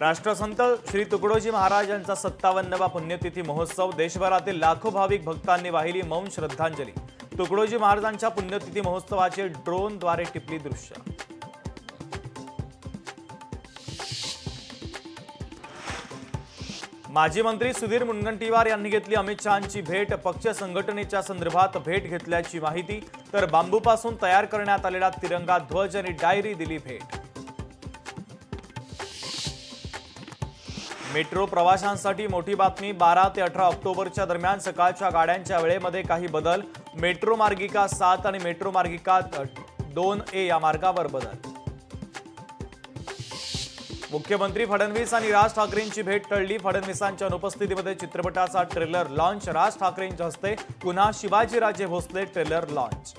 राष्ट्रसंत श्री तुकडोजी महाराज यांचा 57वा पुण्यतिथी महोत्सव देशभरातील लाखो भाविक भक्तांनी वाहिली मौन श्रद्धांजली। तुकडोजी महाराजांच्या पुण्यतिथी महोत्सवाचे ड्रोनद्वारे टिपली दृश्य। माजी मंत्री सुधीर मुनगंटीवार यांनी घेतली अमित शहांची भेट। पक्ष संघटनेच्या संदर्भात भेट घेतल्याची माहिती, तर बांबूपासून तयार करण्यात आलेला तिरंगा ध्वज आणि डायरी दिली भेट। मेट्रो प्रवाशांसाठी मोठी बातमी। 12 ते 18 ऑक्टोबरच्या दरम्यान सकाळच्या गाड्यांच्या वेळेमध्ये काही बदल। मेट्रो मार्गिका 7 आणि मेट्रो मार्गिका 2A या मार्गावर बदल। मुख्यमंत्री फडणवीस आणि राज ठाकरेंची भेट टळली। फडणवीसांच्या अनुपस्थितीमध्ये चित्रपटाचा ट्रेलर लॉन्च। राज ठाकरेंच्या हस्ते पुन्हा शिवाजीराजे भोसले ट्रेलर लॉन्च।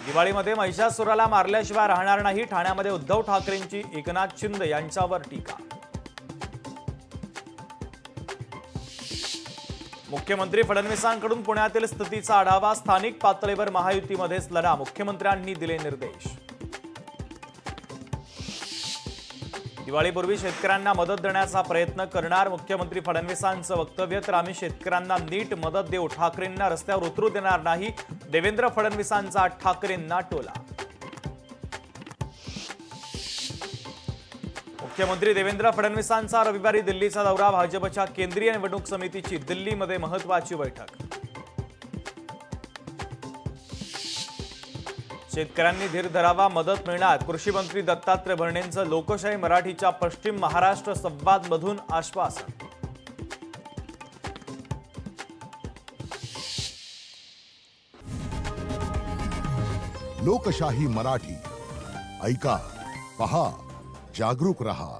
दिवाळीमध्ये महिषासुराला मारल्याशिवाय राहणार नाही। ठाण्यामध्ये उद्धव ठाकरेंची एकनाथ शिंदे यांच्यावर टीका। मुख्यमंत्री फडणवीसांकडून पुण्यातील स्थितीचा आढावा। स्थानिक पातळीवर महायुतीमध्येच लढा, मुख्यमंत्र्यांनी दिले निर्देश। दिवाळीपूर्वी शेतकऱ्यांना मदत देण्याचा प्रयत्न करणार, मुख्यमंत्री फडणवीसांचं वक्तव्य। तर आम्ही शेतकऱ्यांना नीट मदत देऊ, ठाकरेंना रस्त्यावर उतरू देणार नाही, देवेंद्र फडणवीसांचा ठाकरेंना टोला। मुख्यमंत्री देवेंद्र फडणवीसांचा रविवारी दिल्लीचा दौरा। भाजपच्या केंद्रीय निवडणूक समितीची दिल्लीमध्ये महत्त्वाची बैठक। शेतकऱ्यांनी धीर धरावा, मदत मिळणार। कृषी मंत्री दत्तात्रय भरणेंचं लोकशाही मराठीच्या पश्चिम महाराष्ट्र संवादमधून आश्वासन। लोकशाही मराठी ऐका, पहा, जागरूक रहा।